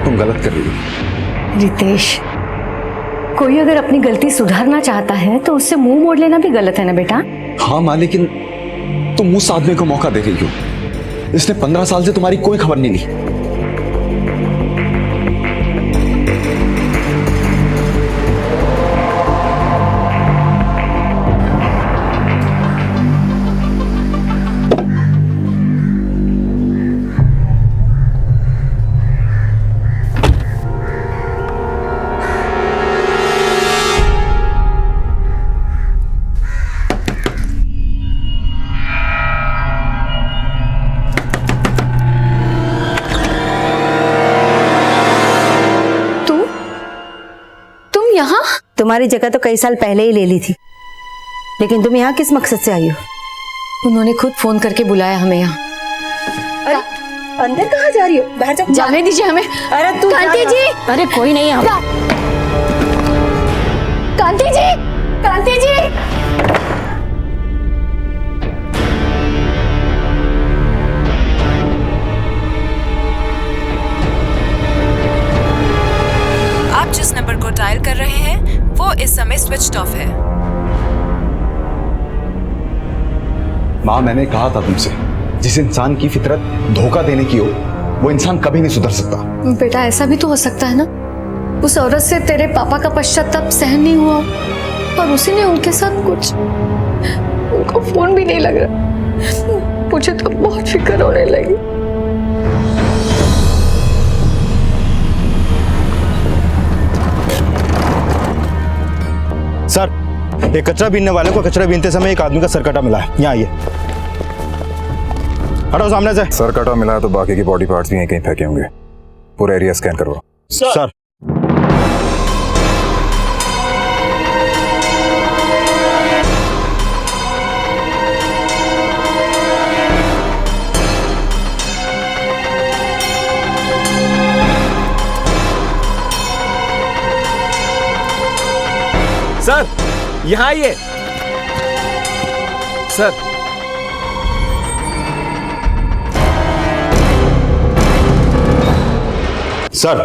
तुम गलत कर रही हो। रितेश, कोई अगर अपनी गलती सुधारना चाहता है तो उससे मुंह मोड़ लेना भी गलत है ना बेटा। हाँ माँ, लेकिन तुम उस आदमी को मौका दे रही हो। इसने 15 साल से तुम्हारी कोई खबर नहीं ली। तुम्हारी जगह तो कई साल पहले ही ले ली थी, लेकिन तुम यहाँ किस मकसद से आई हो? उन्होंने खुद फोन करके बुलाया हमें यहाँ। अरे अंदर कहाँ जा रही हो? बाहर जाओ। जाने दीजिए हमें। अरे तू कांति जी। अरे कोई नहीं यहाँ। कांति जी, कांति जी। आप जिस नंबर को डायल कर रहे हैं वो इस समय स्विच्ड ऑफ है। माँ, मैंने कहा था तुमसे, जिस इंसान की फितरत धोखा देने की हो वो इंसान कभी नहीं सुधर सकता। बेटा, ऐसा भी तो हो सकता है ना, उस औरत से तेरे पापा का पश्चाताप सहन नहीं हुआ और उसी ने उनके साथ कुछ, उनका फोन भी नहीं लग रहा। मुझे तो बहुत फिक्र होने लगी। सर, एक कचरा बीनने वाले को कचरा बीनते समय एक आदमी का सर कटा मिला है। यहाँ आइए। हटो सामने से। सर कटा मिला है तो बाकी के बॉडी पार्ट्स भी यहीं कहीं फेंके होंगे। पूरा एरिया स्कैन करवाओ। सर। सर, यहाँ आइए। सर, सर,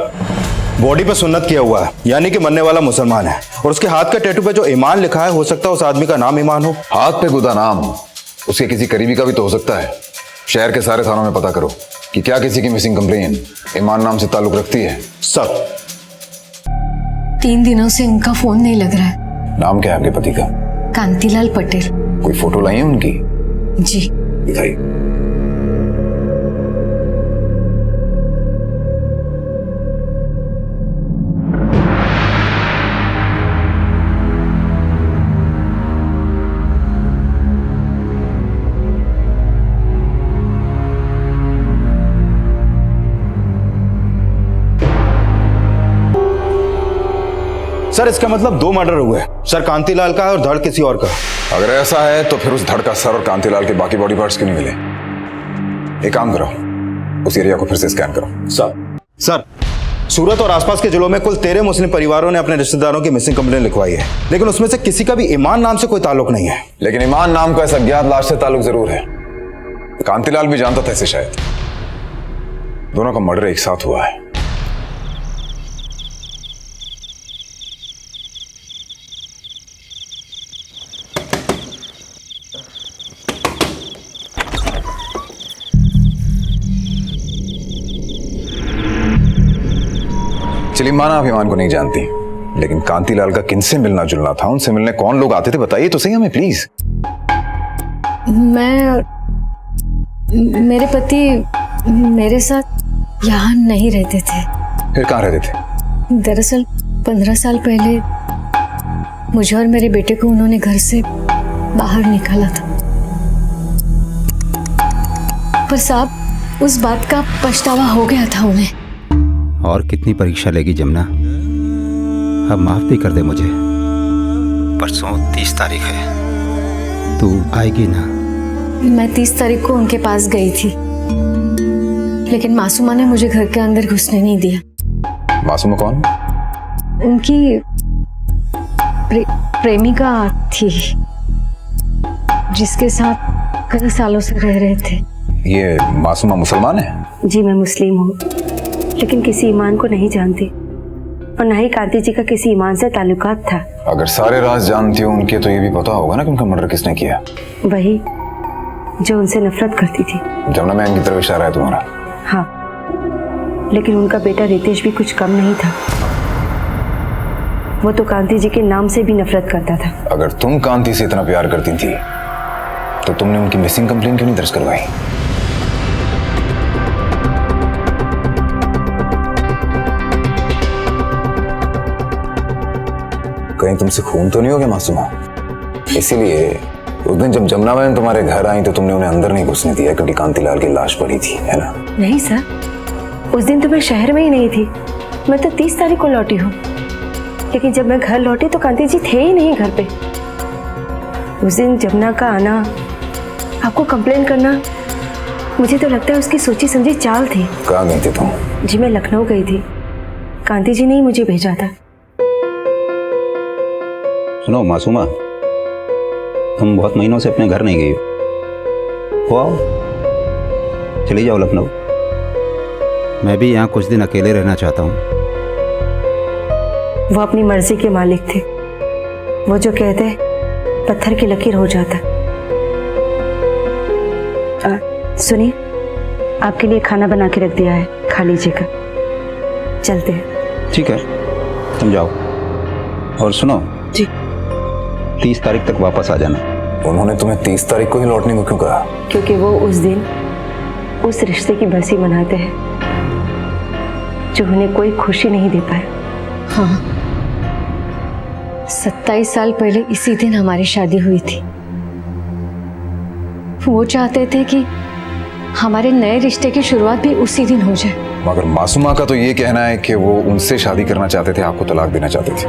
बॉडी पे सुन्नत किया हुआ है, यानी कि मरने वाला मुसलमान है, और उसके हाथ के टैटू पे जो ईमान लिखा है, हो सकता है उस आदमी का नाम ईमान हो। हाथ पे गुदा नाम उसके किसी करीबी का भी तो हो सकता है। शहर के सारे थानों में पता करो कि क्या किसी की मिसिंग कंप्लेन ईमान नाम से ताल्लुक रखती है। सर। 3 दिनों से उनका फोन नहीं लग रहा है। नाम क्या है आपके पति का? कांतिलाल पटेल। कोई फोटो लाई है उनकी? जी। दिखाई। सर, इसका मतलब 2 मर्डर हुए। सर, कांतिलाल का है और धड़ किसी और का। अगर ऐसा है तो फिर उस धड़ का सर और कांतिलाल के बाकी बॉडी पार्ट्स क्यों नहीं मिले? एक काम करो, उस एरिया को फिर से स्कैन करो। सर, सूरत और आसपास के जिलों में कुल 13 मुस्लिम परिवारों ने अपने रिश्तेदारों की मिसिंग कंप्लेन लिखवाई है, लेकिन उसमें से किसी का भी ईमान नाम से कोई ताल्लुक नहीं है। लेकिन ईमान नाम का इस अज्ञात लाश से ताल्लुक जरूर है। कांतिलाल भी जानता था इसे शायद। दोनों का मर्डर एक साथ हुआ है। चलिए माना आप ईमान को नहीं जानती, लेकिन कांतिलाल का किनसे मिलना जुलना था? उनसे मिलने कौन लोग आते थे बताइए तो सही हमें प्लीज। मेरे पति मेरे साथ यहाँ नहीं रहते थे। फिर कहाँ रहते थे? दरअसल 15 साल पहले मुझे और मेरे बेटे को उन्होंने घर से बाहर निकाला था। पर साहब, उस बात का पछतावा हो गया था उन्हें। और कितनी परीक्षा लेगी जमुना? अब माफ भी कर दे मुझे। परसों 30 तारीख है, तू आएगी ना? मैं 30 तारीख को उनके पास गई थी, लेकिन मासूमा ने मुझे घर के अंदर घुसने नहीं दिया। मासूमा कौन? उनकी प्रेमिका थी, जिसके साथ कई सालों से रह रहे थे। ये मासूमा मुसलमान है? जी, मैं मुस्लिम हूँ, लेकिन किसी ईमान को नहीं जानती और ना ही कांति जी का किसी ईमान से ताल्लुकात था। अगर सारे राज जानती हो उनके तो ये भी पता होगा ना कि उनका मर्डर किसने किया। वही जो उनसे नफरत करती थी। जमुना मैम की तरफ इशारा है तुम्हारा। हाँ, लेकिन उनका बेटा रितेश भी कुछ कम नहीं था। वो तो कांति जी के नाम से भी नफरत करता था। अगर तुम कांति से इतना प्यार करती थी तो तुमने उनकी मिसिंग कंप्लेन क्यों नहीं दर्ज करवाई? कहीं तुमसे खून तो नहीं हो गया मासूमा? इसीलिए उस दिन जब जमुना मैम तुम्हारे घर आई तो तुमने उन्हें अंदर नहीं घुसने दिया क्योंकि कांतिलाल की लाश पड़ी थी, है ना? नहीं सर, उस दिन तो मैं शहर में ही नहीं थी। मैं तो 30 तारीख को लौटी हूँ, लेकिन जब मैं घर लौटी तो कांति जी थे ही नहीं घर पे। उस दिन जमुना का आना, आपको कंप्लेन करना, मुझे तो लगता है उसकी सोची समझी चाल थी। कहाँ गई थी तुम? जी मैं लखनऊ गई थी, कांति जी ने ही मुझे भेजा था। सुनो मासूमा, तुम बहुत महीनों से अपने घर नहीं गई हो आओ, चली जाओ लखनऊ। मैं भी यहाँ कुछ दिन अकेले रहना चाहता हूँ। वो अपनी मर्जी के मालिक थे। वो जो कहते पत्थर की लकीर हो जाता। सुनिए, आपके लिए खाना बना के रख दिया है, खा लीजिएगा। चलते हैं। ठीक है, तुम जाओ। और सुनो जी। 30 तारीख तक वापस आ जाना। उन्होंने तुम्हें 30 तारीख को ही लौटने को क्यों कहा? क्योंकि वो उस दिन उस रिश्ते की बरसी मनाते हैं जो उन्हें कोई खुशी नहीं दे पाया। हाँ, 27 साल पहले इसी दिन हमारी शादी हुई थी। वो चाहते थे कि हमारे नए रिश्ते की शुरुआत भी उसी दिन हो जाए। मगर मासूमा का तो ये कहना है कि वो उनसे शादी करना चाहते थे, आपको तलाक देना चाहते थे।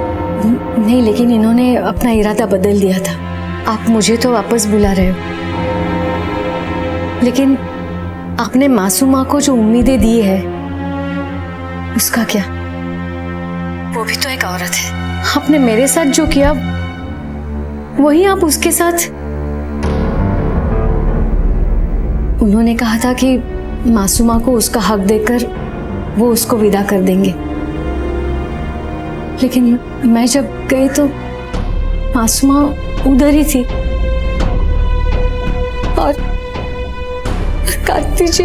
नहीं, लेकिन इन्होंने अपना इरादा बदल दिया था। आप मुझे तो वापस बुला रहे हो, लेकिन आपने मासूमा को जो उम्मीदें दी है उसका क्या? वो भी तो एक औरत है। आपने मेरे साथ जो किया वही आप उसके साथ। उन्होंने कहा था कि मासूमा को उसका हक देकर वो उसको विदा कर देंगे, लेकिन मैं जब गई तो मासूमा उधर ही थी और कांति जी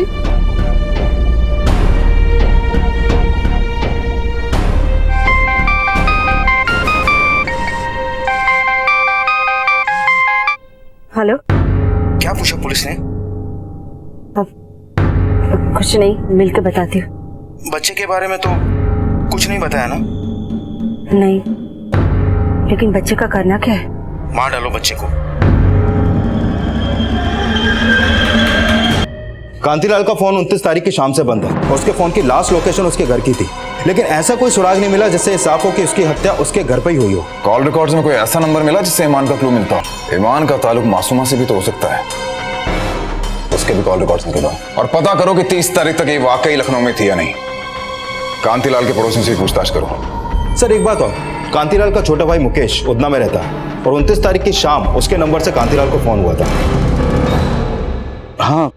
हेलो। क्या पूछा पुलिस ने? अब कुछ नहीं, मिल के बताती हूँ। बच्चे के बारे में तो कुछ नहीं बताया ना? नहीं, लेकिन बच्चे का करना क्या है? मार डालो बच्चे को। कांतिलाल का फोन 29 तारीख की शाम से बंद है और उसके फोन की लास्ट लोकेशन उसके घर की थी, लेकिन ऐसा कोई सुराग नहीं मिला जिससे साफ हो कि उसकी हत्या उसके घर पर ही हुई हो। कॉल रिकॉर्ड्स में कोई ऐसा नंबर मिला जिससे ईमान का क्लू मिलता हो? ईमान का ताल्लुक मासूमा से भी तो हो सकता है, उसके भी कॉल रिकॉर्ड्स निकलवाओ और पता करो कि 30 तारीख तक ये वाकई लखनऊ में थी या नहीं। कांतिलाल के पड़ोसियों से पूछताछ करो। सर एक बात और, कांतिलाल का छोटा भाई मुकेश उधना में रहता है और 29 तारीख की शाम उसके नंबर से कांतिलाल को फोन हुआ था। हाँ,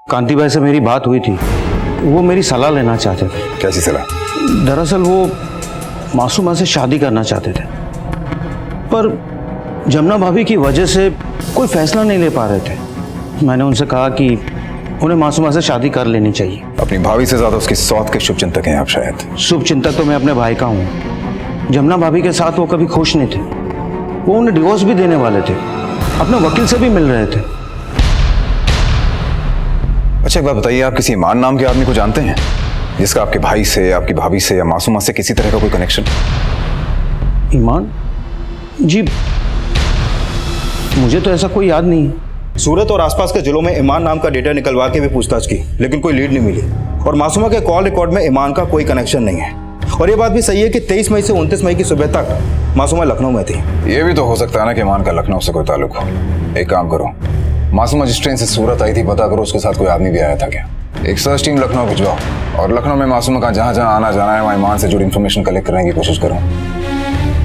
कांति भाई से मेरी बात हुई थी। वो मेरी सलाह लेना चाहते थे। कैसी सलाह? दरअसल वो मासूमा से शादी करना चाहते थे, पर जमुना भाभी की वजह से कोई फैसला नहीं ले पा रहे थे। मैंने उनसे कहा कि उन्हें मासूमा से शादी कर लेनी चाहिए। अपनी भाभी से ज्यादा उसकी सौत के शुभचिंतक हैं आप शायद। शुभचिंतक तो मैं अपने भाई का हूँ। जमुना भाभी के साथ वो कभी खुश नहीं थे। वो उन्हें डिवोर्स भी देने वाले थे, अपने वकील से भी मिल रहे थे। अच्छा एक बात बताइए, आप किसी ईमान नाम के आदमी को जानते हैं जिसका आपके भाई से, आपकी भाभी से या मासूमा से किसी तरह का कोई कनेक्शन? ईमान जी, मुझे तो ऐसा कोई याद नहीं। सूरत और आसपास के जिलों में ईमान नाम का डेटा निकलवा के भी पूछताछ की, लेकिन कोई लीड नहीं मिली और मासूमा के कॉल रिकॉर्ड में ईमान का कोई कनेक्शन नहीं है। और ये बात भी सही है कि 23 मई से 29 मई की सुबह तक मासूमा लखनऊ में थी। ये भी तो हो सकता है ना कि ईमान का लखनऊ से कोई ताल्लुक हो। एक काम करो, मासूमा जिस ट्रेन से सूरत आई थी पता करो उसके साथ कोई आदमी भी आया था क्या। एक सर्च टीम लखनऊ भिजवाओ और लखनऊ में मासूमा का जहाँ जहाँ आना जाना है वहाँ ईमान से जुड़ी इन्फॉर्मेशन कलेक्ट करने की कोशिश करो।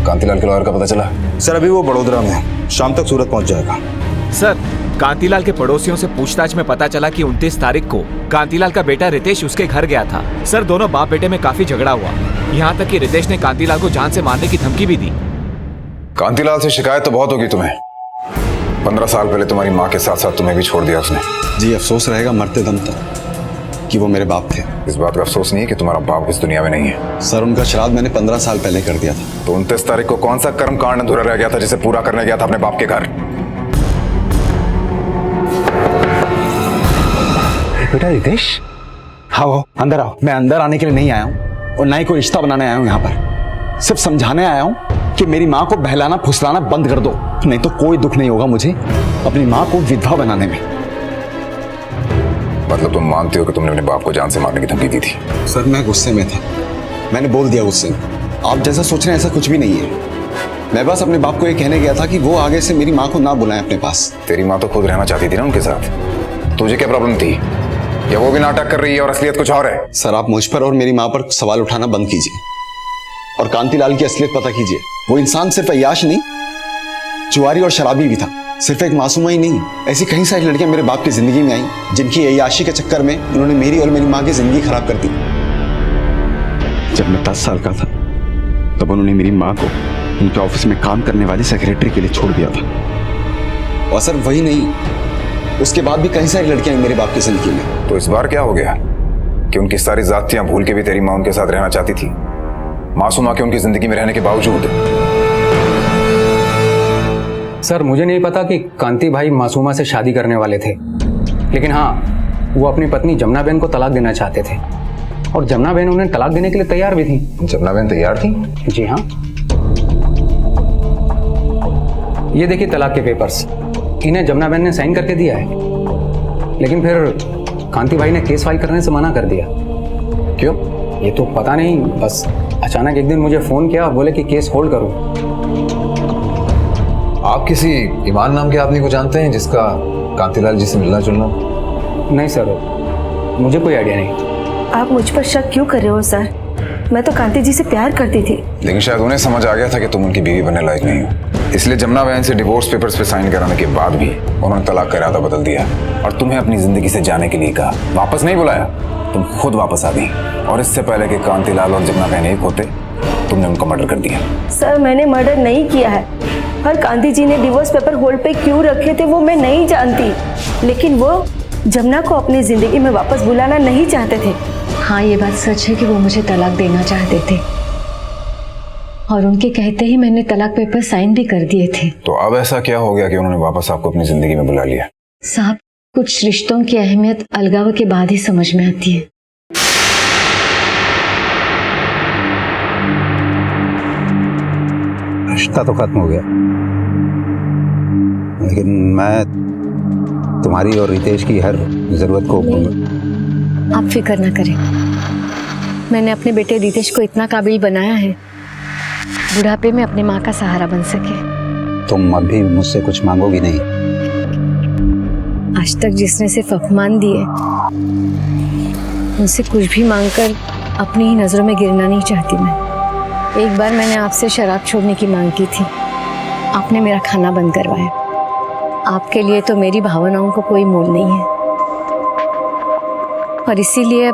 कांतिलाल के लॉयर का पता चला? सर अभी वो बड़ोदरा में है, शाम तक सूरत पहुंच जाएगा। सर कांतीलाल के पड़ोसियों से पूछताछ में पता चला कि 29 तारीख को कांतीलाल का बेटा रितेश उसके घर गया था। सर, दोनों बाप बेटे में काफी झगड़ा हुआ, यहाँ तक कि रितेश ने कांतीलाल को जान से मारने की धमकी भी दी। कांतीलाल से शिकायत तो बहुत होगी तुम्हें। 15 साल पहले तुम्हारी माँ के साथ साथ तुम्हें भी छोड़ दिया उसने। जी अफसोस रहेगा मरते दम तक कि वो मेरे बाप थे। इस बात का अफसोस नहीं है कि तुम्हारा बाप इस दुनिया में नहीं है। सर, उनका श्राद्ध मैंने 15 साल पहले कर दिया था। तो 29 तारीख को कौन सा कर्म कांड अधूरा रह गया था जिसे पूरा करने गया था अपने बाप के घर? बेटा रितेश, आओ अंदर आओ। मैं अंदर आने के लिए नहीं आया हूँ और ना ही कोई रिश्ता बनाने आया हूँ। यहाँ पर सिर्फ समझाने आया हूँ कि मेरी माँ को बहलाना फुसलाना बंद कर दो, नहीं तो कोई दुख नहीं होगा मुझे अपनी माँ को विधवा बनाने में। मतलब तुम मानते हो कि तुमने अपने बाप को जान से मारने की धमकी दी थी? सर, मैं गुस्से में था, मैंने बोल दिया गुस्से में। आप जैसा सोच रहे हैं ऐसा कुछ भी नहीं है। मैं बस अपने बाप को ये कहने गया था कि वो आगे से मेरी माँ को ना बुलाएं अपने पास। तेरी माँ तो खुद रहना चाहती थी ना उनके साथ, तुझे क्या प्रॉब्लम थी? या वो भी नाटक कर रही है और असलियत कुछ और है? सर, आप मुझ पर और मेरी माँ पर सवाल उठाना बंद कीजिए और कांतीलाल की असलियत पता कीजिए। वो इंसान सिर्फ अय्याश नहीं, जुआरी और शराबी भी था। सिर्फ एक मासूमा ही नहीं, ऐसी कई सारी लड़कियां मेरे बाप की जिंदगी में आई जिनकी अय्याशी के चक्कर में उन्होंने मेरी और मेरी माँ की जिंदगी खराब कर दी। जब मैं 10 साल का था तब उन्होंने मेरी माँ को उनके ऑफिस में काम करने वाली सेक्रेटरी के लिए छोड़ दिया था। और सर वही नहीं, उसके बाद भी कई सारी लड़कियां मेरे बाप की जिंदगी में। तो इस बार क्या हो गया कि उनकी सारी जातियां भूल के भी तेरी माँ उनके साथ रहना चाहती थी, मासूमा के उनकी जिंदगी में रहने के बावजूद? सर, मुझे नहीं पता कि कांति भाई मासूमा से शादी करने वाले थे, लेकिन हाँ, वो अपनी पत्नी जमुना बहन को तलाक देना चाहते थे और जमुना बहन उन्हें तलाक देने के लिए तैयार भी थी। जमुना बहन तैयार थी? जी हाँ, ये देखिए तलाक के पेपर्स, इन्हें जमुना बहन ने साइन करके दिया है, लेकिन फिर कांति भाई ने केस फाइल करने से मना कर दिया। क्यों? ये तो पता नहीं, बस अचानक एक दिन मुझे फोन किया, बोले कि केस होल्ड करो। आप किसी ईमान नाम के आदमी को जानते हैं जिसका कांतीलाल जी से मिलना जुलना? नहीं सर, मुझे कोई आइडिया नहीं। आप मुझ पर शक क्यों कर रहे हो सर? मैं तो कांति जी से प्यार करती थी। लेकिन शायद उन्हें समझ आ गया था कि तुम उनकी बीवी बनने लायक नहीं हो, इसलिए जमुना बहन से डिवोर्स पेपर्स पे साइन कराने के बाद भी उन्होंने तलाक का इरादा बदल दिया और तुम्हें अपनी जिंदगी से जाने के लिए कहा। वापस नहीं बुलाया, तुम खुद वापस आ गई और इससे पहले कि कांतीलाल और जमुना बहन एक होते तुमने उनका मर्डर कर दिया। सर, मैंने मर्डर नहीं किया है और कांति जी ने डिवोर्स पेपर होल्ड पे क्यों रखे थे वो मैं नहीं जानती, लेकिन वो जमुना को अपनी जिंदगी में वापस बुलाना नहीं चाहते थे। हाँ, ये बात सच है कि वो मुझे तलाक देना चाहते थे और उनके कहते ही मैंने तलाक पेपर साइन भी कर दिए थे। तो अब ऐसा क्या हो गया कि उन्होंने वापस आपको अपनी जिंदगी में बुला लिया? साहब, कुछ रिश्तों की अहमियत अलगाव के बाद ही समझ में आती है। रिश्ता तो खत्म हो गया, लेकिन मैं तुम्हारी और रितेश की हर जरूरत को आप फिक्र ना करें, मैंने अपने बेटे रितेश को इतना काबिल बनाया है बुढ़ापे में अपने माँ का सहारा बन सके। तुम अब भी मुझसे कुछ मांगोगी नहीं? आज तक जिसने सिर्फ अपमान दिए, उनसे कुछ भी मांगकर अपनी ही नजरों में गिरना नहीं चाहती मैं। एक बार मैंने आपसे शराब छोड़ने की मांग की थी, आपने मेरा खाना बंद करवाया। आपके लिए तो मेरी भावनाओं को कोई मोल नहीं है और इसीलिए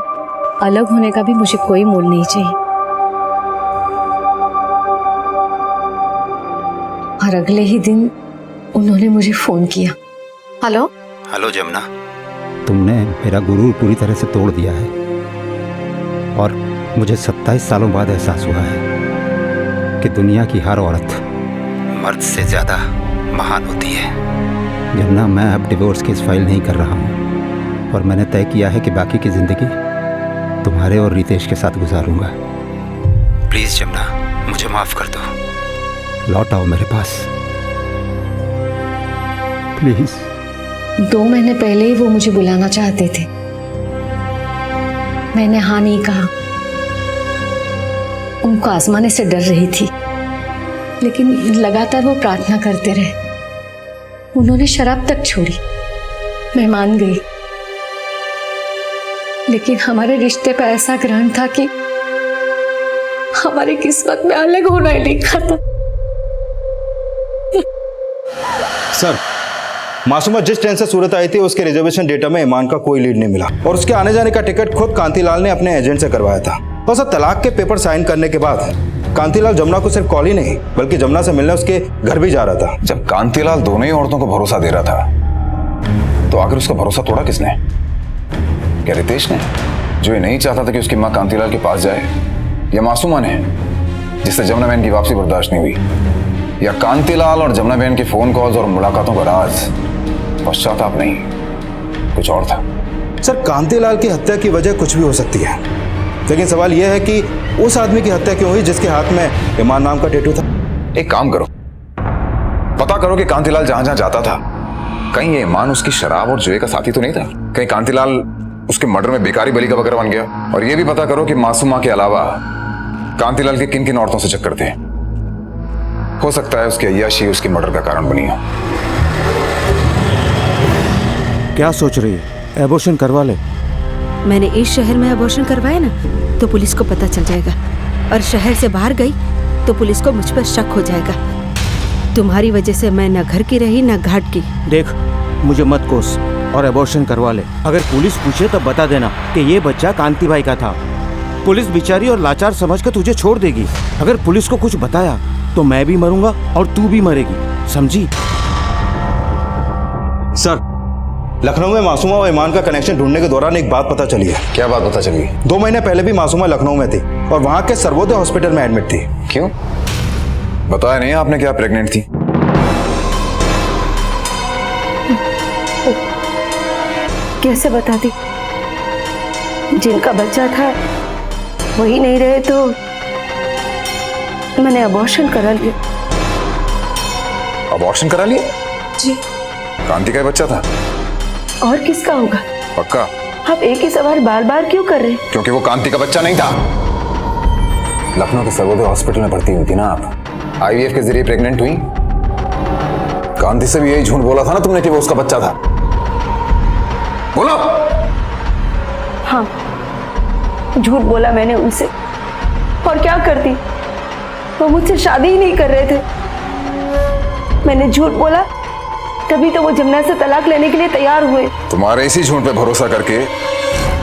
अलग होने का भी मुझे कोई मोल नहीं चाहिए। और अगले ही दिन उन्होंने मुझे फोन किया। हेलो जमुना, तुमने मेरा गुरूर पूरी तरह से तोड़ दिया है और मुझे 27 सालों बाद एहसास हुआ है कि दुनिया की हर औरत मर्द से ज़्यादा महान होती है। जमुना, मैं अब डिवोर्स केस फाइल नहीं कर रहा हूँ और मैंने तय किया है कि बाकी की ज़िंदगी तुम्हारे और रितेश के साथ गुजारूंगा। प्लीज़ जमुना, मुझे माफ़ कर दो, लौट आओ मेरे पास प्लीज़। 2 महीने पहले ही वो मुझे बुलाना चाहते थे, मैंने हाँ नहीं कहा। उनको आजमाने से डर रही थी, लेकिन लगातार वो प्रार्थना करते रहे। उन्होंने शराब तक छोड़ी, मैं मान गई, लेकिन हमारे रिश्ते पर ऐसा ग्रहण था कि हमारी किस्मत में अलग होना ही लिखा था। सर, मासूमा जिस ट्रेन से सूरत आई थी उसके रिजर्वेशन डेटा में ईमान का कोई लीड नहीं मिला और उसके आने जाने का टिकट खुद कांतिलाल ने अपने एजेंट से करवाया था। और सर तलाक के पेपर साइन करने के बाद कांतिलाल जमुना को सिर्फ कॉल ही नहीं बल्कि जमुना से मिलने उसके घर भी जा रहा था। जब कांतिलाल दोनों ही औरतों को भरोसा दे रहा था तो आखिर उसका भरोसा तोड़ा किसने? क्या रितेश ने, जो ये नहीं चाहता था कि उसकी मां कांतिलाल के पास जाए, या मासूमा ने जिससे जमुना बहन की वापसी बर्दाश्त नहीं हुई, या कांतिलाल और जमुना बहन के फोन कॉल्स और मुलाकातों का राज पश्चाताप नहीं कुछ और था? सर कांतिलाल की हत्या की वजह कुछ भी हो सकती है, लेकिन सवाल यह है कि उस आदमी की हत्या क्यों हुई जिसके हाथ में ईमान नाम का टैटू था। एक काम करो, पता करो कि कांतिलाल जहां जहां जाता था कहीं ये ईमान उसकी शराब और जुए का साथी तो नहीं था? कहीं कांतिलाल उसके मर्डर में बेकारी बलि का बकरा बन गया? और ये भी पता करो कि मासूमा के अलावा कांतिलाल के किन किन औरतों से चक्कर थे। हो सकता है उसकी अय्याशी उसके मर्डर का कारण बनी हो। क्या सोच रही है? एबॉर्शन करवा ले। मैंने इस शहर में अबॉर्शन करवाया ना तो पुलिस को पता चल जाएगा, और शहर से बाहर गई तो पुलिस को मुझ पर शक हो जाएगा। तुम्हारी वजह से मैं न घर की रही न घाट की। देख, मुझे मत कोस और एबॉर्शन करवा ले। अगर पुलिस पूछे तब बता देना कि ये बच्चा कांति भाई का था। पुलिस बेचारी और लाचार समझकर तुझे छोड़ देगी। अगर पुलिस को कुछ बताया तो मैं भी मरूंगा और तू भी मरेगी, समझी? सर लखनऊ में मासूमा और ईमान का कनेक्शन ढूंढने के दौरान एक बात पता चली है। क्या बात पता चली? 2 महीने पहले भी मासूमा लखनऊ में थी और वहां के सर्वोदय हॉस्पिटल में एडमिट थी। क्यों बताया नहीं आपने कि आप प्रेग्नेंट थी? कैसे बता दी? जिनका बच्चा था वही नहीं रहे तो मैंने अबॉर्शन करा लिया। अबॉर्शन करा लिया? जी। कांति का ही बच्चा था? और किसका होगा? पक्का? आप एक ही सवाल बार बार क्यों कर रहे हैं? क्योंकि वो कांति का बच्चा नहीं था। लखनऊ के सर्वोदय हॉस्पिटल में भर्ती हुई थी ना आप, IVF के जरिए प्रेग्नेंट हुई। कांति से भी यही झूठ बोला था ना तुमने कि वो उसका बच्चा था? बोलो। हाँ, झूठ बोला मैंने उनसे। और क्या करती, वो मुझसे शादी ही नहीं कर रहे थे। मैंने झूठ बोला तभी तो वो जमुना से तलाक लेने के लिए तैयार हुए। तुम्हारे इसी झूठ पे भरोसा करके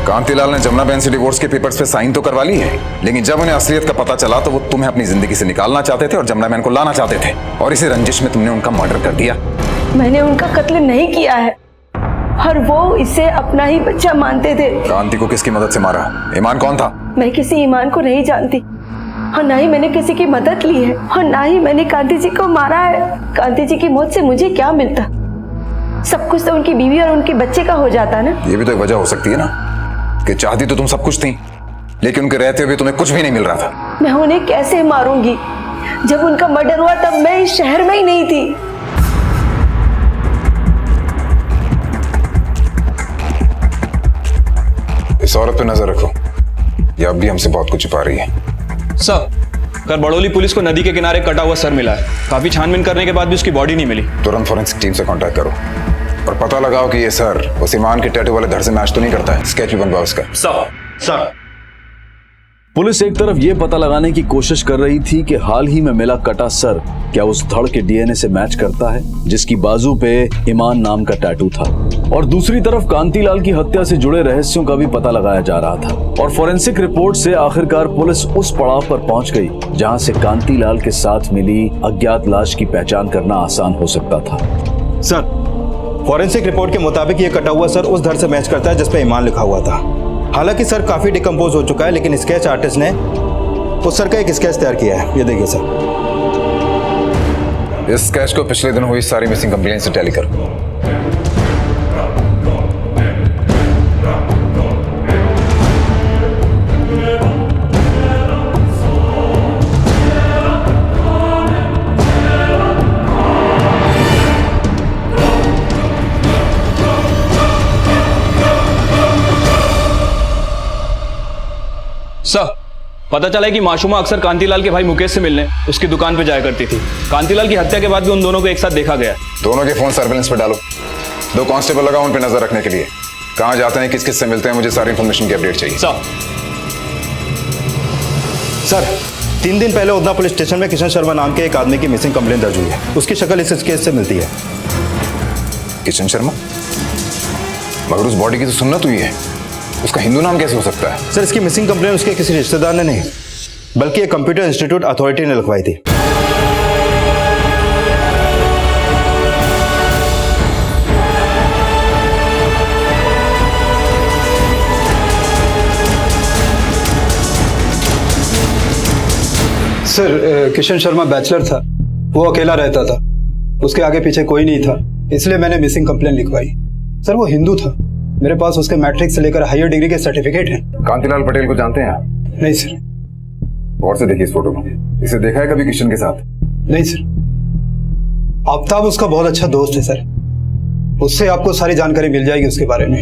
कांतिलाल ने जमुना बहन से डिवोर्स के पेपर्स पे साइन तो करवा ली है, लेकिन जब उन्हें असलियत का पता चला तो वो तुम्हें अपनी जिंदगी से निकालना चाहते थे और जमुना बहन को लाना चाहते थे, और इसी रंजिश में तुमने उनका मर्डर कर दिया। मैंने उनका कत्ल नहीं किया है और वो इसे अपना ही बच्चा मानते थे। कांति को किसकी मदद से मारा? ईमान कौन था? मैं किसी ईमान को नहीं जानती और ना ही मैंने किसी की मदद ली है और ना ही मैंने कांति जी को मारा है। कांति जी की मौत से मुझे क्या मिलता? सब कुछ तो उनकी बीवी और उनके बच्चे का हो जाता ना। ये भी तो एक वजह हो सकती है ना कि चाहती तो तुम सब कुछ थी लेकिन उनके रहते हुए तुम्हें कुछ भी नहीं मिल रहा था। मैं उन्हें कैसे मारूंगी? जब उनका मर्डर हुआ तब मैं इस शहर में ही नहीं थी। इस औरत पे नजर रखो, ये अब भी हमसे बहुत कुछ छुपा रही है। सर, कल बड़ौली पुलिस को नदी के किनारे कटा हुआ सर मिला है। काफी छानबीन करने के बाद भी उसकी बॉडी नहीं मिली। तुरंत फॉरेंसिक टीम से कांटेक्ट करो और पता लगाओ कि ये सर उस ईमान के टैटू वाले धड़ से मैच तो नहीं करता है। स्केच भी बनवाओ उसका। सर पुलिस एक तरफ ये पता लगाने की कोशिश कर रही थी कि हाल ही में मिला कटा सर क्या उस धड़ के DNA से मैच करता है जिसकी बाजू पे ईमान नाम का टैटू था, और दूसरी तरफ कांतिलाल की हत्या से जुड़े रहस्यों का भी पता लगाया जा रहा था। और फॉरेंसिक रिपोर्ट से आखिरकार पुलिस उस पड़ाव पर पहुंच गई जहां से कांतिलाल के साथ मिली अज्ञात लाश की पहचान करना आसान हो सकता था। सर फॉरेंसिक रिपोर्ट के मुताबिक ये कटा हुआ सर उस धड़ से मैच करता है जिसपे ईमान लिखा हुआ था। हालांकि सर काफी डिकम्पोज हो चुका है, लेकिन स्केच आर्टिस्ट ने उस सर का एक स्केच तैयार किया है। ये देखिए सर। इस स्केच को पिछले दिन हुई सारी मिसिंग कंप्लेंट से टैली करो। सर, पता चला है कि मासूमा अक्सर कांतिलाल के भाई मुकेश से मिलने उसकी दुकान पे जाया करती थी। कांतिलाल की हत्या के बाद भी उन दोनों को एक साथ देखा गया। दोनों के फोन सर्विलेंस पे डालो। 2 कांस्टेबल लगाओ उन पे नजर रखने के लिए। कहां जाते हैं, किस किस से मिलते हैं, मुझे सारी इन्फॉर्मेशन की अपडेट चाहिए। सर 3 दिन पहले उधना पुलिस स्टेशन में किशन शर्मा नाम के एक आदमी की मिसिंग कंप्लेंट दर्ज हुई है। उसकी शक्ल इस केस से मिलती है। किशन शर्मा? मगर उस बॉडी की तो सुन्नत हुई है, उसका हिंदू नाम कैसे हो सकता है? सर इसकी मिसिंग कंप्लेन उसके किसी रिश्तेदार ने नहीं बल्कि एक कंप्यूटर इंस्टीट्यूट अथॉरिटी ने लिखवाई थी। सर किशन शर्मा बैचलर था, वो अकेला रहता था, उसके आगे पीछे कोई नहीं था, इसलिए मैंने मिसिंग कंप्लेन लिखवाई। सर वो हिंदू था, मेरे पास उसके मैट्रिक से लेकर हायर डिग्री के सर्टिफिकेट हैं। कांतिलाल पटेल को जानते हैं आप? नहीं सर। और से देखिए इस फोटो को, इसे देखा है कभी किशन के साथ? नहीं सर। आफ्ताब उसका बहुत अच्छा दोस्त है सर, उससे आपको सारी जानकारी मिल जाएगी उसके बारे में।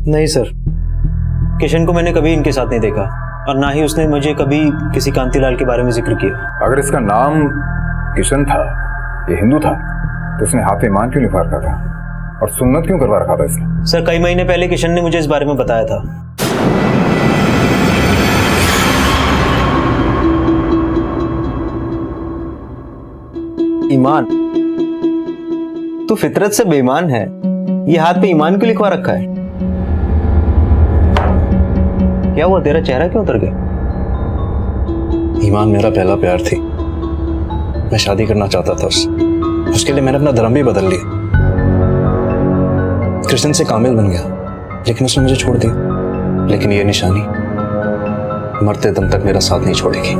नहीं सर, किशन को मैंने कभी इनके साथ नहीं देखा और ना ही उसने मुझे कभी किसी कांतिलाल के बारे में जिक्र किया। अगर इसका नाम किशन था, ये हिंदू था, तो उसने हाथ में ईमान क्यों लिखवा रखा था और सुन्नत क्यों करवा रखा था इसने? सर कई महीने पहले किशन ने मुझे इस बारे में बताया था। ईमान? तू फितरत से बेईमान है, ये हाथ पे ईमान क्यों लिखवा रखा है? क्या हुआ, तेरा चेहरा क्यों उतर गया? ईमान मेरा पहला प्यार थी, मैं शादी करना चाहता था उसके लिए मैंने अपना धर्म भी बदल लिया, कृष्ण से कामिल बन गया, लेकिन उसने मुझे छोड़ दिया। लेकिन ये निशानी मरते दम तक मेरा साथ नहीं छोड़ेगी।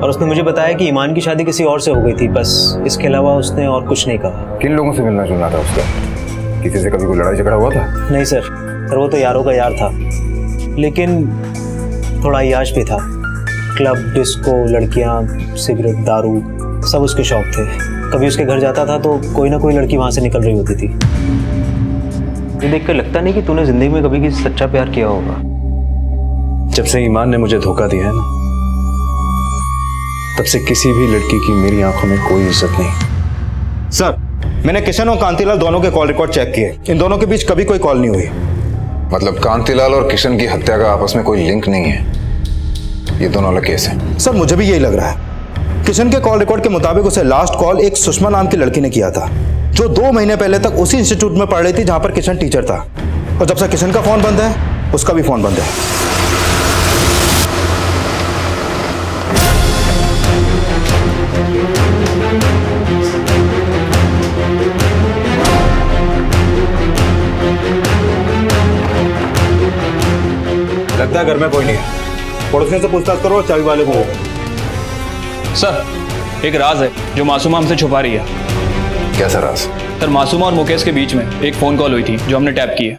और उसने मुझे बताया कि ईमान की शादी किसी और से हो गई थी, बस इसके अलावा उसने और कुछ नहीं कहा। किन लोगों से मिलना जुलना था उसका? किसी से कभी कोई लड़ाई झगड़ा हुआ था? नहीं सर, वो तो यारों का यार था, लेकिन थोड़ा अय्याश भी था। क्लब, डिस्को, लड़कियां, सिगरेट, दारू सब उसके शौक थे। कभी उसके घर जाता था तो कोई ना कोई लड़की वहां से निकल रही होती थी। ये देखकर लगता नहीं कि तूने जिंदगी में कभी किसी सच्चा प्यार किया होगा। जब से ईमान ने मुझे धोखा दिया है ना, तब से किसी भी लड़की की मेरी आंखों में कोई इज्जत नहीं। सर मैंने किशन और कांतिलाल दोनों के कॉल रिकॉर्ड चेक किए, इन दोनों के बीच कभी कोई कॉल नहीं हुई। मतलब कांतिलाल और किशन की हत्या का आपस में कोई लिंक नहीं है, ये दोनों अलग केस है? सर मुझे भी यही लग रहा है। किशन के कॉल रिकॉर्ड के मुताबिक उसे लास्ट कॉल एक सुषमा नाम की लड़की ने किया था, जो 2 महीने पहले तक उसी इंस्टीट्यूट में पढ़ रही थी जहां पर किशन टीचर था। और जब से किशन का फोन बंद है, उसका भी फोन बंद है। लगता है घर में कोई नहीं है, पड़ोसियों से पूछताछ करो और चाबी वाले को। सर एक राज है जो मासूमा हमसे छुपा रही है। कैसा राज? सर मासूमा और मुकेश के बीच में एक फोन कॉल हुई थी जो हमने टैप की है।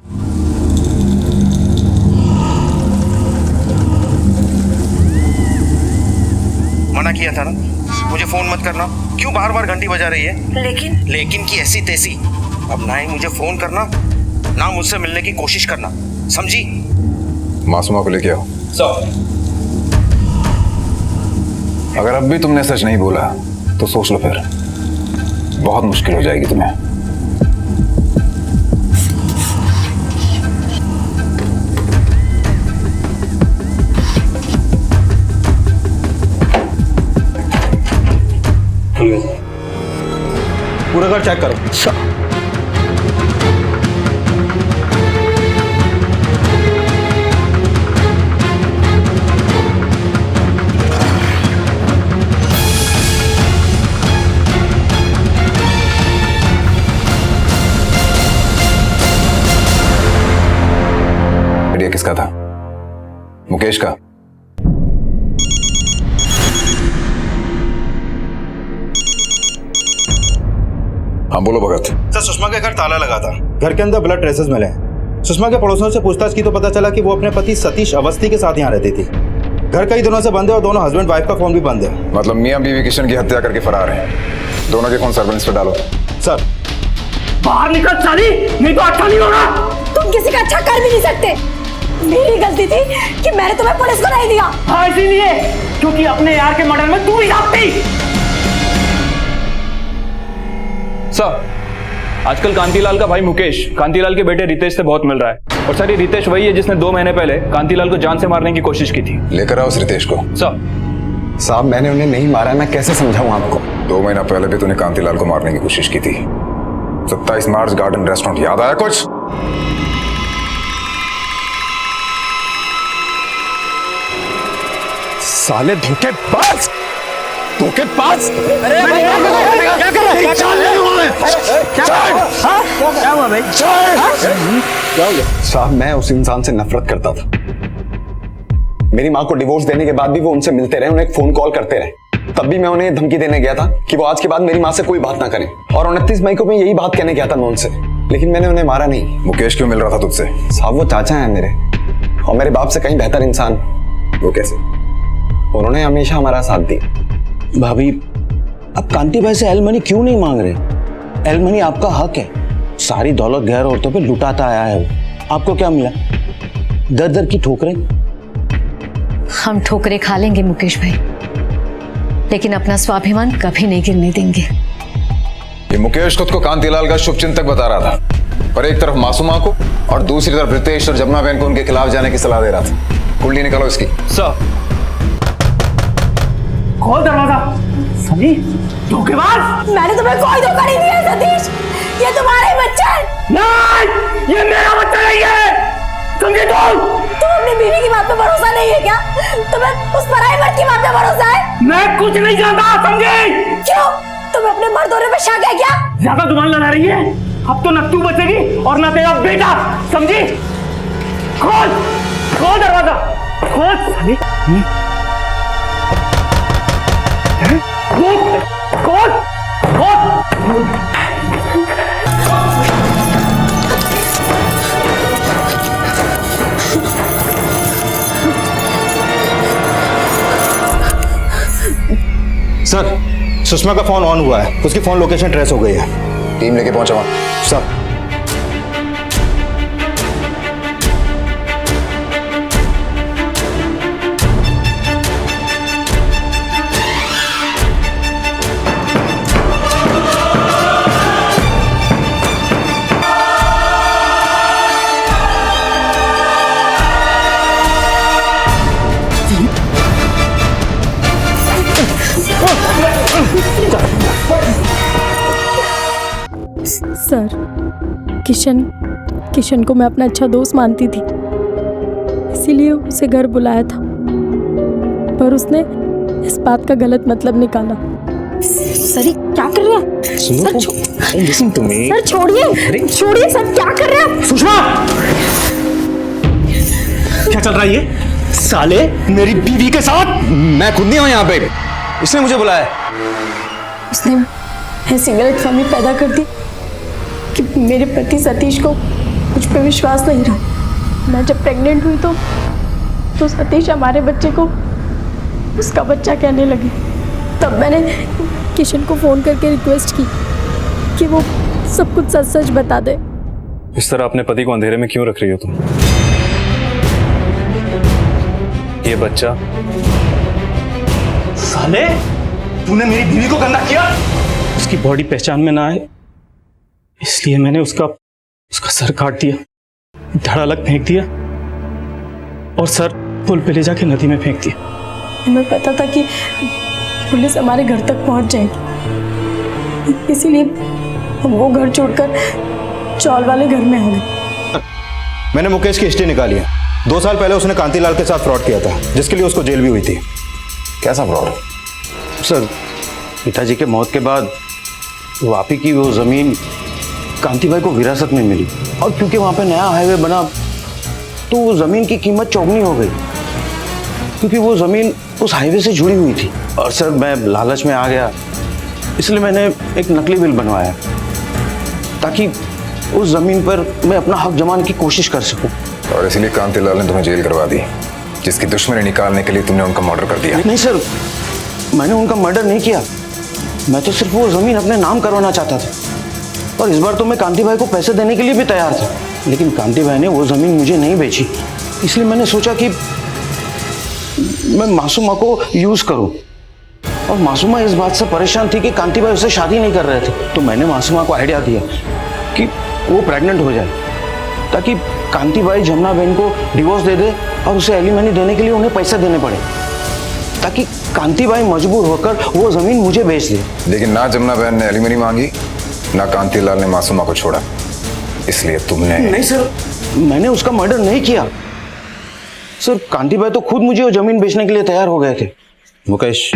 मना किया था ना मुझे फोन मत करना, क्यों बार बार घंटी बजा रही है? लेकिन की ऐसी तैसी। अब ना ही मुझे फोन करना, ना मुझसे मिलने की कोशिश करना, समझी? मासूमा को लेके आओ। सर अगर अब भी तुमने सच नहीं बोला तो सोच लो, फिर बहुत मुश्किल हो जाएगी तुम्हें। पूरा घर चेक करो। किसका था? मुकेश का? हाँ बोलो भगत। सर सुषमा के घर ताला लगा था, घर के अंदर ब्लड ट्रेसेस मिले हैं। सुषमा के पड़ोसियों से पूछताछ की तो पता चला कि वो अपने पति सतीश अवस्थी के साथ यहाँ रहती थी। घर कई दिनों से बंद है और दोनों हस्बैंड वाइफ का फोन भी बंद है। मतलब मियां बीवी किशन की हत्या करके फरार हैं। दोनों के फोन सर्वेलेंस पे डालो। सर बाहर निकल साली, नहीं तो अच्छा नहीं होगा। तुम किसी का अच्छा कर भी नहीं सकते। मेरी गलती थी कि मैंने तुम्हें पुलिस को नहीं दिया। हाँ इसीलिए, क्योंकि अपने यार के मर्डर में तू ही साथ थी। सर आजकल कांतिलाल का भाई मुकेश कांतिलाल के बेटे रितेश से बहुत मिल रहा है, और सर ये रितेश वही है जिसने 2 महीने पहले कांतिलाल को जान से मारने की कोशिश की थी। लेकर आओ उस रितेश को। साहब मैंने उन्हें नहीं मारा, मैं कैसे समझाऊं आपको? 2 महीना पहले भी तूने कांतिलाल को मारने की कोशिश की थी, 27 मार्च गार्डन रेस्टोरेंट, याद आया कुछ? साले धोखेबाज, धोखेबाज! अरे भाई क्या कर रहा है? क्या हुआ भाई? साहब, मैं उस इंसान से नफरत करता था। मेरी माँ को डिवोर्स देने के बाद भी वो उनसे मिलते रहे, उन्हें फोन कॉल करते रहे। तब भी मैं उन्हें धमकी देने गया था कि वो आज के बाद मेरी माँ से कोई बात ना करें, और 29 मई को मैं यही बात कहने गया था मैं उनसे, लेकिन मैंने उन्हें मारा नहीं। मुकेश क्यों मिल रहा था तुझसे? साहब, वो चाचा हैं मेरे, और मेरे बाप से कहीं बेहतर इंसान। वो कैसे? उन्होंने हमेशा हमारा साथ दिया। भाभी, अब कांति भाई से एल मनी क्यों नहीं मांग रहे? एल मनी आपका हक है। सारी दौलत गैर औरतों पे लुटाता आया है वो। आपको क्या मिला? दर दर की ठोकरें। हम ठोकरें खा लेंगे मुकेश भाई, लेकिन अपना स्वाभिमान कभी नहीं गिरने देंगे। ये मुकेश खुद को कांतिलाल का शुभचिंतक बता रहा था, पर एक तरफ मासूमा को और दूसरी तरफ रितेश और जमुना बहन को उनके खिलाफ जाने की सलाह दे रहा था। कुंडली निकालो इसकी। सर, खोल दरवाजा। सनी, धोखेबाज! मैंने तुम्हें कोई धोखा नहीं दिया सतीश, ये तुम्हारा ही बच्चा है। नहीं, ये मेरा बच्चा नहीं है, समझे तुम? तुम अपनी बीवी की बात पे भरोसा नहीं है क्या? तुम्हें उस पराई मर्द की बात पे भरोसा है? मैं कुछ नहीं जानता, समझे? क्यों? तुम्हें अपने मर्द होने पे शक है क्या? ज्यादा जुबान लड़ा रही है। अब तो न तू बचेगी और न तेरा बेटा, समझी? खोल, खोल दरवाजा, खोल साले। खोल, खोल। सर, सुषमा का फोन ऑन हुआ है, उसकी फोन लोकेशन ट्रेस हो गई है। टीम लेके पहुंचा वहां। सर, सर, किशन को मैं अपना अच्छा दोस्त मानती थी, इसीलिए उसे घर बुलाया था, पर उसने इस बात का गलत मतलब निकाला। सर, क्या कर रहे हैं? सुनो, लिसन टू मी। सर छोड़िए, छोड़िए सर, क्या कर रहे हैं? सुषमा, क्या चल रहा है ये? साले मेरी बीवी के साथ? मैं खुद नहीं हूं यहाँ पे, इसने मुझे बुलाया। उसने ऐसी गलतफहमी पैदा कर दी कि मेरे पति सतीश को मुझ पे विश्वास नहीं रहा। मैं जब प्रेग्नेंट हुई तो सतीश हमारे बच्चे को उसका बच्चा कहने लगे। तब मैंने किशन को फ़ोन करके रिक्वेस्ट की कि वो सब कुछ सच सच बता दे। इस तरह अपने पति को अंधेरे में क्यों रख रही हो तुम? ये बच्चा, साले तूने मेरी बीवी को गंदा किया। उसकी बॉडी पहचान में ना आए इसलिए मैंने उसका सर काट दिया, धड़ अलग फेंक दिया और सर पुल पे ले जाके नदी में फेंक दिया। हमें पता था कि पुलिस हमारे घर तक पहुंच जाएगी, इसीलिए हम वो घर छोड़कर चौल वाले घर में आ गए। मैंने मुकेश की हिस्ट्री निकाली है। 2 साल पहले उसने कांतिलाल के साथ फ्रॉड किया था, जिसके लिए उसको जेल भी हुई थी। कैसा फ्रॉड? सर, पिताजी के मौत के बाद वापी की वो जमीन कांति भाई को विरासत में मिली, और क्योंकि वहां पे नया हाईवे बना तो वो जमीन की कीमत चौगुनी हो गई, क्योंकि वो जमीन उस हाईवे से जुड़ी हुई थी। और सर, मैं लालच में आ गया, इसलिए मैंने एक नकली बिल बनवाया ताकि उस जमीन पर मैं अपना हक जमाने की कोशिश कर सकूं। और इसलिए कांतिलाल ने तुम्हें जेल करवा दी, जिसकी दुश्मनी निकालने के लिए तुमने उनका मर्डर कर दिया। नहीं सर, मैंने उनका मर्डर नहीं किया, मैं तो सिर्फ वो जमीन अपने नाम करवाना चाहता था। और इस बार तो मैं कांति भाई को पैसे देने के लिए भी तैयार था, लेकिन कांति भाई ने वो जमीन मुझे नहीं बेची। इसलिए मैंने सोचा कि मैं मासूमा को यूज करूं, और मासूमा इस बात से परेशान थी कि कांति भाई उससे शादी नहीं कर रहे थे। तो मैंने मासूमा को आइडिया दिया कि वो प्रेग्नेंट हो जाए, ताकि कांति भाई जमुना बहन को डिवोर्स दे दे और उसे एलिमनी देने के लिए उन्हें पैसे देने पड़े, ताकि कांति भाई मजबूर होकर वो जमीन मुझे बेच दे। लेकिन ना जमुना बहन ने एलिमनी मांगी ना कांतिलाल ने मासूमा को छोड़ा, इसलिए तुमने। नहीं सर, मैंने उसका मर्डर नहीं किया सर। कांति भाई तो खुद मुझे वो जमीन बेचने के लिए तैयार हो गए थे। मुकेश,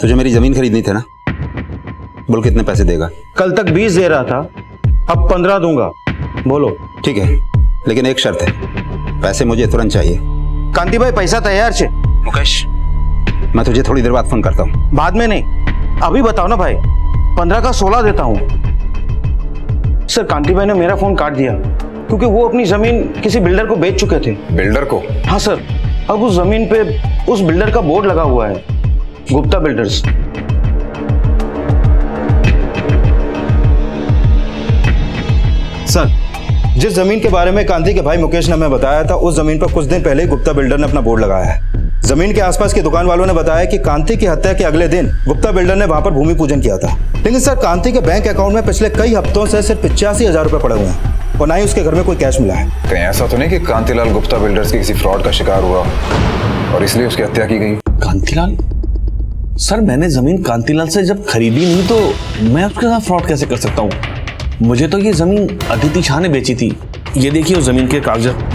तुझे मेरी जमीन खरीदनी थी ना? बोल कितने पैसे देगा? कल तक 20 दे रहा था, अब 15 दूंगा। बोलो। ठीक है, लेकिन एक शर्त है, पैसे मुझे तुरंत चाहिए। कांति भाई पैसा तैयार छे। मुकेश, मैं तुझे थोड़ी देर बाद फोन करता हूँ। बाद में नहीं, अभी बताओ ना भाई। 15 का 16 देता हूँ। सर कांति भाई ने मेरा फोन काट दिया क्योंकि वो अपनी जमीन किसी बिल्डर को बेच चुके थे। बिल्डर को? हाँ सर, अब उस जमीन पे उस बिल्डर का बोर्ड लगा हुआ है, गुप्ता बिल्डर्स। सर, जिस जमीन के बारे में कांति के भाई मुकेश ने हमें बताया था, उस जमीन पर कुछ दिन पहले ही गुप्ता बिल्डर ने अपना बोर्ड लगाया है। जमीन के आसपास की दुकान वालों ने बताया कि कांति की हत्या के अगले दिन गुप्ता बिल्डर ने वहां पर भूमि पूजन किया था। लेकिन सर, कांति के बैंक अकाउंट में पिछले कई हफ्तों से सिर्फ 85,000 रुपए पड़े हुए हैं और ना ही उसके घर में कोई कैश मिला है। कहीं ऐसा तो नहीं कि कांतिलाल गुप्ता बिल्डर्स के किसी फ्रॉड का शिकार हुआ और इसलिए उसकी हत्या की गई? कांतिलाल? सर, मैंने जमीन कांतिलाल से जब खरीदी नहीं तो मैं उसके साथ फ्रॉड कैसे कर सकता हूँ? मुझे तो ये जमीन अदिति शाह ने बेची थी। ये देखिए उस जमीन के कागजात।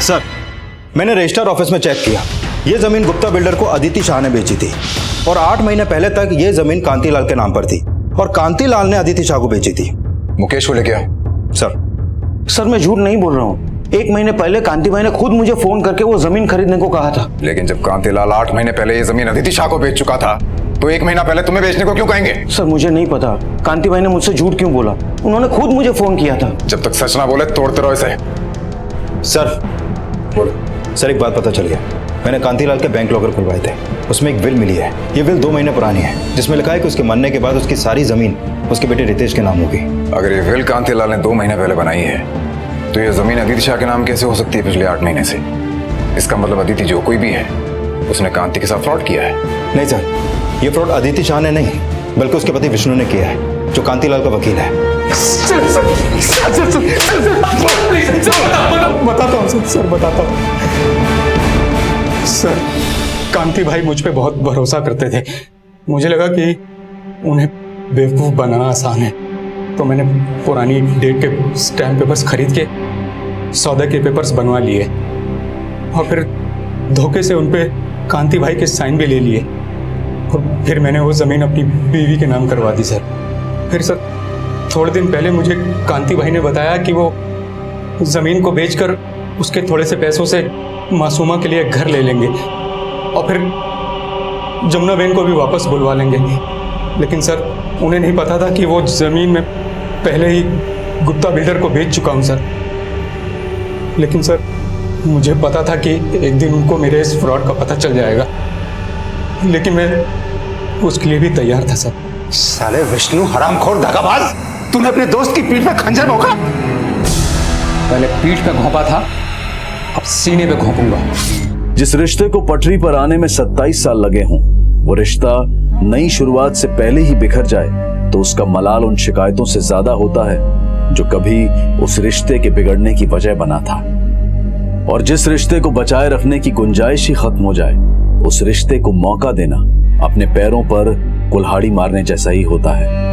सर, मैंने रजिस्टर ऑफिस में चेक किया, ये जमीन गुप्ता बिल्डर को अदिति शाह ने बेची थी और 8 महीने पहले तक ये जमीन कांतिलाल के नाम पर थी और कांतिलाल ने अदिति शाह को बेची थी। मुकेश को लेके आओ। सर, मैं झूठ नहीं बोल रहा हूँ। 1 महीने पहले कांति भाई ने खुद मुझे फोन करके वो जमीन खरीदने को कहा था। लेकिन जब कांतिलाल 8 महीने पहले ये जमीन अदिति शाह को बेच चुका था तो 1 महीना पहले तुम्हें बेचने को क्यों कहेंगे? सर, मुझे नहीं पता कांति भाई ने मुझसे झूठ क्यों बोला। उन्होंने खुद मुझे फोन किया था। जब तक सच ना बोले तोड़ते रहो इसे। सर बोलो। सर, एक बात पता चल गया, मैंने कांतिलाल के बैंक लॉकर खुलवाए थे, उसमें एक विल मिली है। ये विल 2 महीने पुरानी है, जिसमें लिखा है कि उसके मरने के बाद उसकी सारी जमीन उसके बेटे रितेश के नाम होगी। अगर ये विल कांतिलाल ने 2 महीने पहले बनाई है तो ये जमीन अदिति शाह के नाम कैसे हो सकती है पिछले 8 महीने से? इसका मतलब अदिति जो कोई भी है उसने कांति के साथ फ्रॉड किया है। नहीं सर, ये फ्रॉड अदिति शाह ने नहीं बल्कि उसके पति विष्णु ने किया है, जो कांतिलाल का वकील है। बताता हूँ सर, बताता हूँ सर। कांति भाई मुझ पे बहुत भरोसा करते थे। मुझे लगा कि उन्हें बेवकूफ़ बनाना आसान है, तो मैंने पुरानी डेट के स्टैम्प पेपर्स खरीद के सौदे के पेपर्स बनवा लिए और फिर धोखे से उन पे कांति भाई के साइन भी ले लिए और फिर मैंने वो ज़मीन अपनी बीवी के नाम करवा दी सर। फिर सर, थोड़े दिन पहले मुझे कांति भाई ने बताया कि वो ज़मीन को बेचकर उसके थोड़े से पैसों से मासूमा के लिए घर ले लेंगे और फिर जमुना बहन को भी वापस बुलवा लेंगे। लेकिन सर, उन्हें नहीं पता था कि वो ज़मीन में पहले ही गुप्ता बिल्डर को बेच चुका हूँ सर। लेकिन सर, मुझे पता था कि एक दिन उनको मेरे इस फ्रॉड का पता चल जाएगा, लेकिन मैं उसके लिए भी तैयार था सर। साले विष्णु हरामखोर दगाबाज, तूने अपने दोस्त की पीठ पे खंजर भोंका। पहले पीठ पे घोंपा था, अब सीने पे घोंपूंगा। जिस रिश्ते को पटरी पर आने में 27 साल लगे हों, वो रिश्ता नई शुरुआत से पहले ही बिखर जाए तो उसका मलाल उन शिकायतों से ज्यादा होता है जो कभी उस रिश्ते के बिगड़ने की वजह बना था। और जिस रिश्ते को बचाए रखने की गुंजाइश ही खत्म हो जाए, उस रिश्ते को मौका देना अपने पैरों पर कुल्हाड़ी मारने जैसा ही होता है।